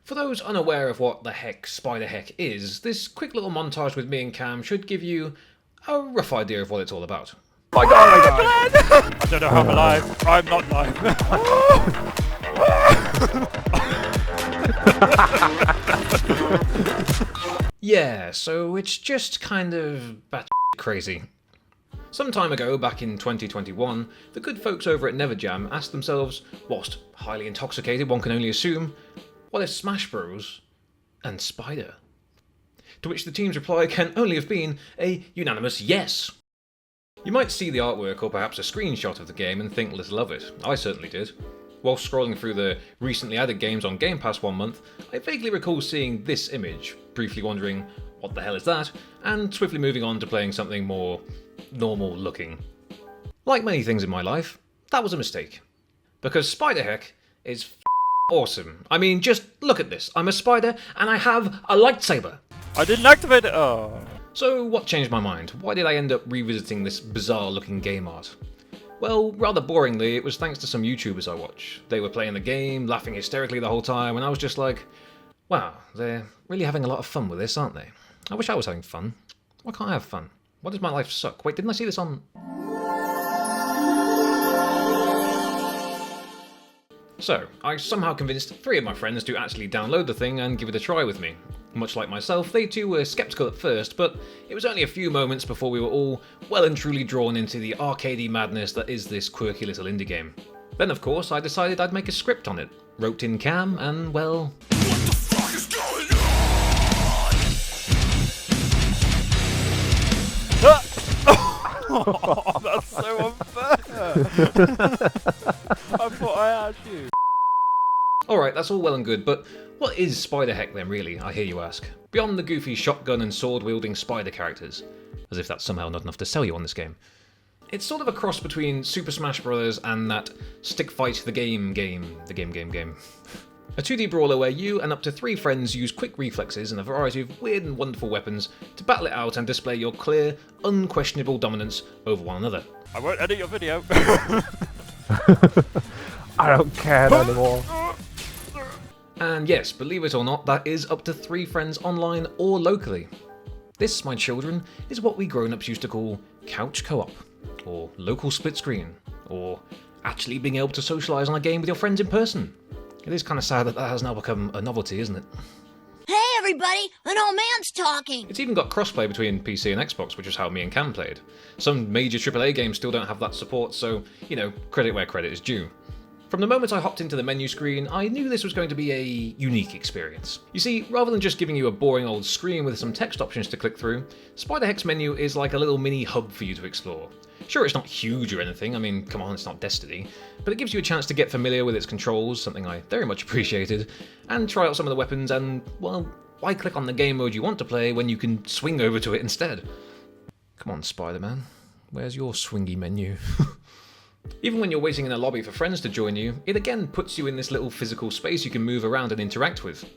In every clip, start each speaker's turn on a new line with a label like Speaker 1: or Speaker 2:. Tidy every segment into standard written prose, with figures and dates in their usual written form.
Speaker 1: For those unaware of what the heck Spiderheck is, this quick little montage with me and Cam should give you a rough idea of what it's all about.
Speaker 2: Oh my god!
Speaker 3: I don't know how I'm alive. I'm not alive.
Speaker 1: Yeah, so it's just kind of bat crazy. Some time ago, back in 2021, the good folks over at Neverjam asked themselves, whilst highly intoxicated one can only assume, what if Smash Bros. And Spider? To which the team's reply can only have been a unanimous yes. You might see the artwork or perhaps a screenshot of the game and think little of it. I certainly did. While scrolling through the recently added games on Game Pass one month, I vaguely recall seeing this image, briefly wondering, what the hell is that? And swiftly moving on to playing something more normal looking. Like many things in my life, that was a mistake. Because Spiderheck is awesome. I mean, just look at this. I'm a spider and I have a lightsaber.
Speaker 3: I didn't activate it. Oh.
Speaker 1: So what changed my mind? Why did I end up revisiting this bizarre looking game art? Well, rather boringly, it was thanks to some YouTubers I watch. They were playing the game, laughing hysterically the whole time, and I was just like, wow, they're really having a lot of fun with this, aren't they? I wish I was having fun. Why can't I have fun? Why does my life suck? Wait, didn't I see this on... So, I somehow convinced 3 of my friends to actually download the thing and give it a try with me. Much like myself, they too were sceptical at first, but it was only a few moments before we were all well and truly drawn into the arcadey madness that is this quirky little indie game. Then of course I decided I'd make a script on it, roped in Cam, and well... What the fuck is
Speaker 3: going on? Oh, that's so unfair. I thought I had you.
Speaker 1: Alright, that's all well and good, but what is Spiderheck then really, I hear you ask? Beyond the goofy shotgun and sword-wielding spider characters. As if that's somehow not enough to sell you on this game. It's sort of a cross between Super Smash Bros. And that Stick Fight the game. A 2D brawler where you and up to 3 friends use quick reflexes and a variety of weird and wonderful weapons to battle it out and display your clear, unquestionable dominance over one another.
Speaker 3: I won't edit your video.
Speaker 2: I don't care anymore.
Speaker 1: And yes, believe it or not, that is up to 3 friends online or locally. This, my children, is what we grown-ups used to call couch co-op, or local split screen, or actually being able to socialise on a game with your friends in person. It is kind of sad that that has now become a novelty, isn't it?
Speaker 4: Hey everybody, an old man's talking!
Speaker 1: It's even got crossplay between PC and Xbox, which is how me and Cam played. Some major AAA games still don't have that support, so, you know, credit where credit is due. From the moment I hopped into the menu screen, I knew this was going to be a unique experience. You see, rather than just giving you a boring old screen with some text options to click through, Spiderheck's menu is like a little mini hub for you to explore. Sure, it's not huge or anything, I mean, come on, it's not Destiny, but it gives you a chance to get familiar with its controls, something I very much appreciated, and try out some of the weapons and, well, why click on the game mode you want to play when you can swing over to it instead? Come on, Spider-Man, where's your swingy menu? Even when you're waiting in a lobby for friends to join you, it again puts you in this little physical space you can move around and interact with.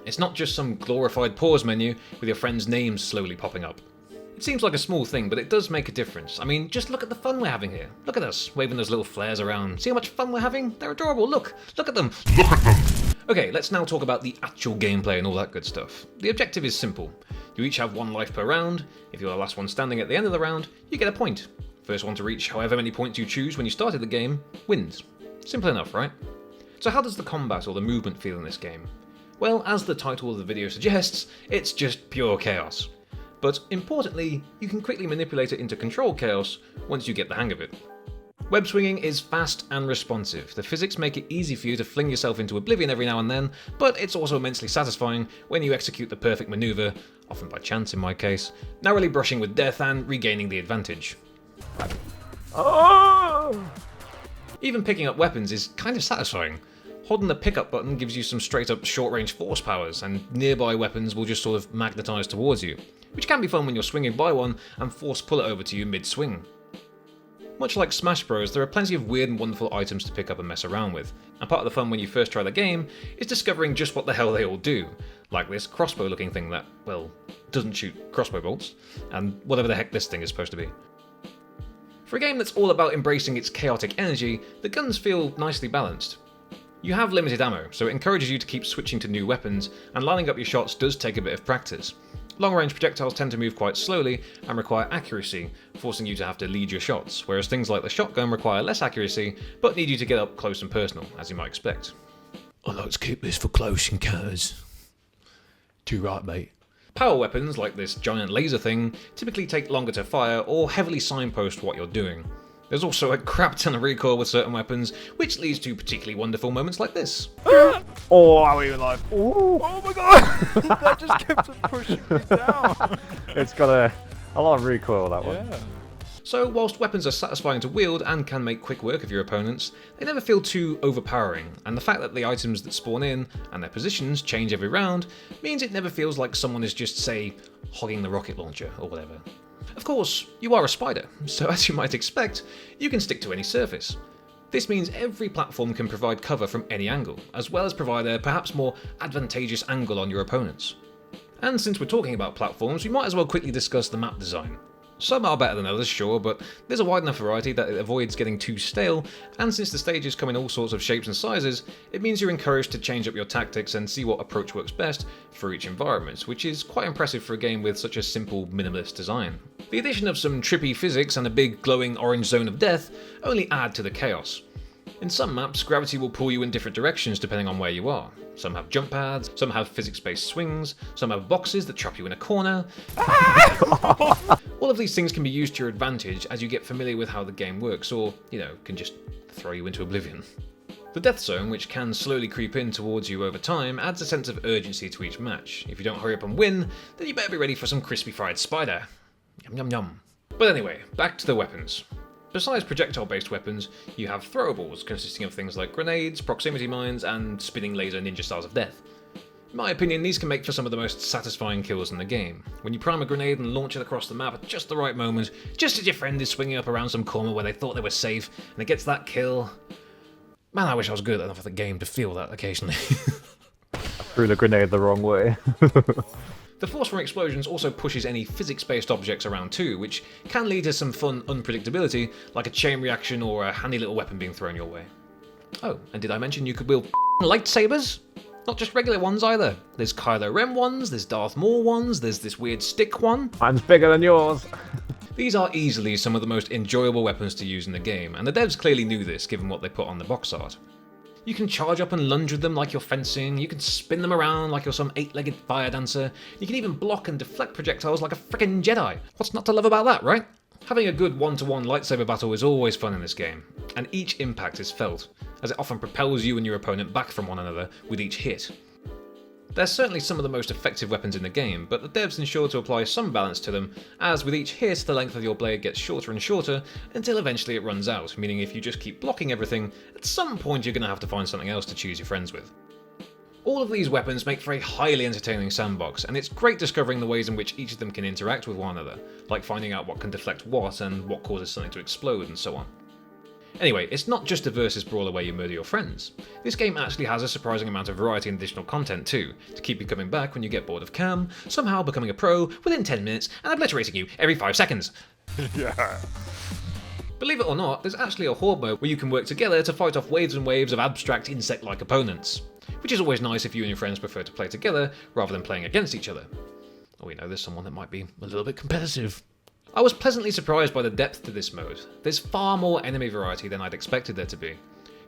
Speaker 1: It's not just some glorified pause menu with your friends' names slowly popping up. It seems like a small thing, but it does make a difference. I mean, just look at the fun we're having here. Look at us, waving those little flares around. See how much fun we're having? They're adorable, look at them! Look at them! Okay, let's now talk about the actual gameplay and all that good stuff. The objective is simple. You each have 1 life per round. If you're the last one standing at the end of the round, you get a point. First one to reach however many points you choose when you started the game wins. Simple enough, right? So how does the combat or the movement feel in this game? Well, as the title of the video suggests, it's just pure chaos. But importantly, you can quickly manipulate it into controlled chaos once you get the hang of it. Web swinging is fast and responsive. The physics make it easy for you to fling yourself into oblivion every now and then, but it's also immensely satisfying when you execute the perfect maneuver, often by chance in my case, narrowly brushing with death and regaining the advantage.
Speaker 2: Oh!
Speaker 1: Even picking up weapons is kind of satisfying. Holding the pickup button gives you some straight up short range force powers, and nearby weapons will just sort of magnetise towards you, which can be fun when you're swinging by one and force pull it over to you mid swing. Much like Smash Bros, there are plenty of weird and wonderful items to pick up and mess around with, and part of the fun when you first try the game is discovering just what the hell they all do, like this crossbow looking thing that, well, doesn't shoot crossbow bolts, and whatever the heck this thing is supposed to be. For a game that's all about embracing its chaotic energy, the guns feel nicely balanced. You have limited ammo, so it encourages you to keep switching to new weapons, and lining up your shots does take a bit of practice. Long-range projectiles tend to move quite slowly and require accuracy, forcing you to have to lead your shots, whereas things like the shotgun require less accuracy, but need you to get up close and personal, as you might expect.
Speaker 5: I like to keep this for close encounters. Too right, mate.
Speaker 1: Power weapons, like this giant laser thing, typically take longer to fire or heavily signpost what you're doing. There's also a crap ton of recoil with certain weapons, which leads to particularly wonderful moments like this.
Speaker 2: Oh, how are you alive? Ooh.
Speaker 3: Oh my god! That just kept on pushing me down.
Speaker 2: It's got a lot of recoil, that one.
Speaker 3: Yeah.
Speaker 1: So, whilst weapons are satisfying to wield and can make quick work of your opponents, they never feel too overpowering, and the fact that the items that spawn in and their positions change every round means it never feels like someone is just, say, hogging the rocket launcher or whatever. Of course, you are a spider, so as you might expect, you can stick to any surface. This means every platform can provide cover from any angle, as well as provide a perhaps more advantageous angle on your opponents. And since we're talking about platforms, we might as well quickly discuss the map design. Some are better than others, sure, but there's a wide enough variety that it avoids getting too stale, and since the stages come in all sorts of shapes and sizes, it means you're encouraged to change up your tactics and see what approach works best for each environment, which is quite impressive for a game with such a simple, minimalist design. The addition of some trippy physics and a big glowing orange zone of death only add to the chaos. In some maps, gravity will pull you in different directions depending on where you are. Some have jump pads, some have physics-based swings, some have boxes that trap you in a corner. All of these things can be used to your advantage as you get familiar with how the game works, or, can just throw you into oblivion. The death zone, which can slowly creep in towards you over time, adds a sense of urgency to each match. If you don't hurry up and win, then you better be ready for some crispy fried spider. Yum yum yum. But anyway, back to the weapons. Besides projectile-based weapons, you have throwables, consisting of things like grenades, proximity mines, and spinning laser ninja styles of death. In my opinion, these can make for some of the most satisfying kills in the game. When you prime a grenade and launch it across the map at just the right moment, just as your friend is swinging up around some corner where they thought they were safe, and it gets that kill. Man, I wish I was good enough at the game to feel that occasionally.
Speaker 2: Threw the grenade the wrong way.
Speaker 1: The force from explosions also pushes any physics-based objects around too, which can lead to some fun unpredictability, like a chain reaction or a handy little weapon being thrown your way. Oh, and did I mention you could wield lightsabers? Not just regular ones either. There's Kylo Ren ones, there's Darth Maul ones, there's this weird stick one.
Speaker 2: Mine's bigger than yours.
Speaker 1: These are easily some of the most enjoyable weapons to use in the game, and the devs clearly knew this given what they put on the box art. You can charge up and lunge with them like you're fencing, you can spin them around like you're some 8-legged fire dancer, you can even block and deflect projectiles like a frickin' Jedi. What's not to love about that, right? Having a good one-to-one lightsaber battle is always fun in this game, and each impact is felt, as it often propels you and your opponent back from one another with each hit. They're certainly some of the most effective weapons in the game, but the devs ensure to apply some balance to them, as with each hit the length of your blade gets shorter and shorter until eventually it runs out, meaning if you just keep blocking everything, at some point you're going to have to find something else to choose your friends with. All of these weapons make for a highly entertaining sandbox, and it's great discovering the ways in which each of them can interact with one another, like finding out what can deflect what and what causes something to explode and so on. Anyway, it's not just a versus brawler where you murder your friends. This game actually has a surprising amount of variety and additional content too, to keep you coming back when you get bored of cam, somehow becoming a pro within 10 minutes and obliterating you every 5 seconds.
Speaker 3: Yeah.
Speaker 1: Believe it or not, there's actually a horde mode where you can work together to fight off waves and waves of abstract insect-like opponents, which is always nice if you and your friends prefer to play together rather than playing against each other. Oh, we know there's someone that might be a little bit competitive. I was pleasantly surprised by the depth to this mode. There's far more enemy variety than I'd expected there to be.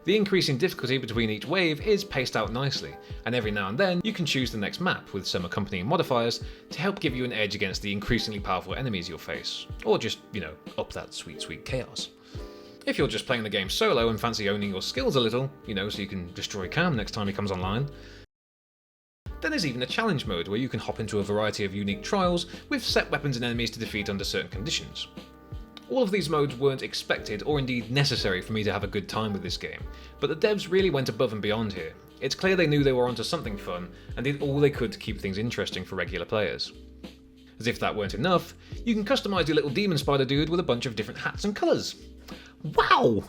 Speaker 1: The increase in difficulty between each wave is paced out nicely, and every now and then you can choose the next map with some accompanying modifiers to help give you an edge against the increasingly powerful enemies you'll face, or just, up that sweet, sweet chaos. If you're just playing the game solo and fancy owning your skills a little, so you can destroy Cam next time he comes online, then there's even a challenge mode where you can hop into a variety of unique trials with set weapons and enemies to defeat under certain conditions. All of these modes weren't expected or indeed necessary for me to have a good time with this game, but the devs really went above and beyond here. It's clear they knew they were onto something fun and did all they could to keep things interesting for regular players. As if that weren't enough, you can customize your little demon spider dude with a bunch of different hats and colours. Wow!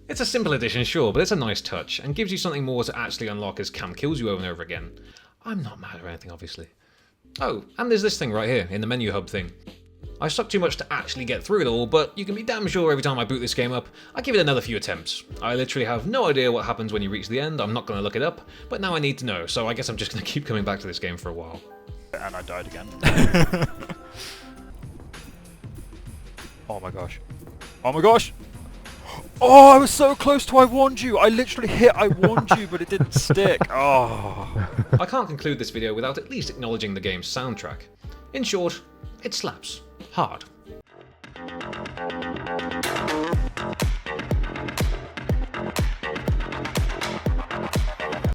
Speaker 1: It's a simple addition, sure, but it's a nice touch, and gives you something more to actually unlock as Cam kills you over and over again. I'm not mad or anything, obviously. Oh, and there's this thing right here, in the menu hub thing. I suck too much to actually get through it all, but you can be damn sure every time I boot this game up, I give it another few attempts. I literally have no idea what happens when you reach the end, I'm not going to look it up, but now I need to know, so I guess I'm just going to keep coming back to this game for a while.
Speaker 3: And I died again. Oh my gosh. Oh my gosh! Oh, I was so close to I warned you! I literally hit I warned you, but it didn't stick. Oh.
Speaker 1: I can't conclude this video without at least acknowledging the game's soundtrack. In short, it slaps. Hard.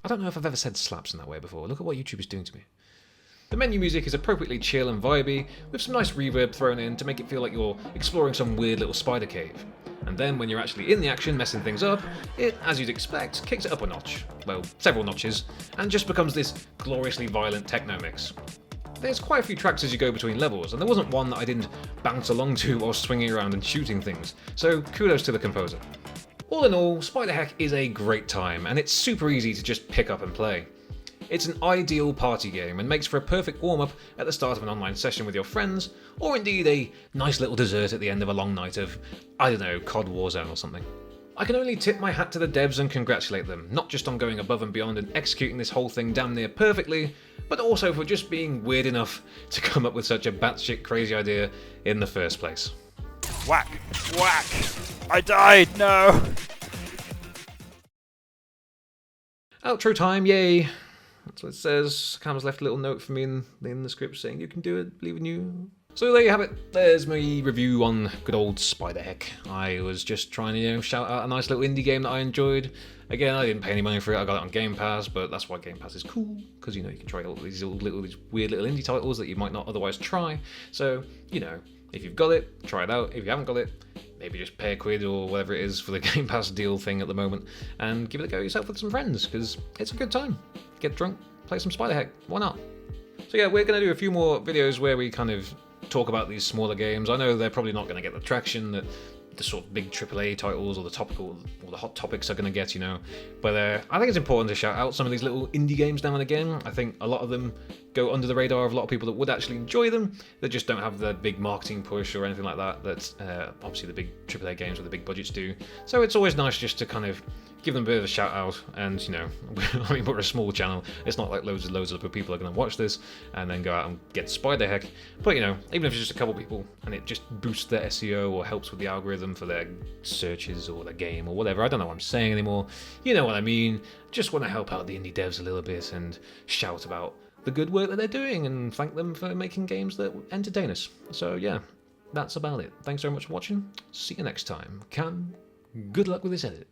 Speaker 1: I don't know if I've ever said slaps in that way before. Look at what YouTube is doing to me. The menu music is appropriately chill and vibey, with some nice reverb thrown in to make it feel like you're exploring some weird little spider cave. And then when you're actually in the action messing things up, it, as you'd expect, kicks it up a notch, well, several notches, and just becomes this gloriously violent techno mix. There's quite a few tracks as you go between levels, and there wasn't one that I didn't bounce along to while swinging around and shooting things, so kudos to the composer. All in all, Spiderheck is a great time, and it's super easy to just pick up and play. It's an ideal party game and makes for a perfect warm-up at the start of an online session with your friends, or indeed a nice little dessert at the end of a long night of, I don't know, COD Warzone or something. I can only tip my hat to the devs and congratulate them, not just on going above and beyond and executing this whole thing damn near perfectly, but also for just being weird enough to come up with such a batshit crazy idea in the first place.
Speaker 3: Whack! Whack! I died! No!
Speaker 1: Outro time, yay! That's what it says. Cam's left a little note for me in the script saying you can do it, believe in you. So there you have it. There's my review on good old Spiderheck. I was just trying to, shout out a nice little indie game that I enjoyed. Again, I didn't pay any money for it. I got it on Game Pass, but that's why Game Pass is cool, because you can try all these weird little indie titles that you might not otherwise try. So if you've got it, try it out. If you haven't got it, maybe just pay £1 or whatever it is for the Game Pass deal thing at the moment, and give it a go yourself with some friends, because it's a good time. Get drunk, play some Spiderheck. Why not? So yeah, we're going to do a few more videos where we kind of talk about these smaller games. I know they're probably not going to get the traction that the sort of big AAA titles or the topical or the hot topics are going to get, But I think it's important to shout out some of these little indie games now and again. I think a lot of them go under the radar of a lot of people that would actually enjoy them. They just don't have the big marketing push or anything like that that obviously the big AAA games with the big budgets do. So it's always nice just to kind of give them a bit of a shout out, and I mean, we're a small channel. It's not like loads of people are going to watch this and then go out and get Spiderheck. But even if it's just a couple people and it just boosts their SEO or helps with the algorithm for their searches or their game or whatever, I don't know what I'm saying anymore. You know what I mean? Just want to help out the indie devs a little bit and shout about the good work that they're doing and thank them for making games that entertain us. So yeah, that's about it. Thanks very much for watching. See you next time. Cam, good luck with this edit.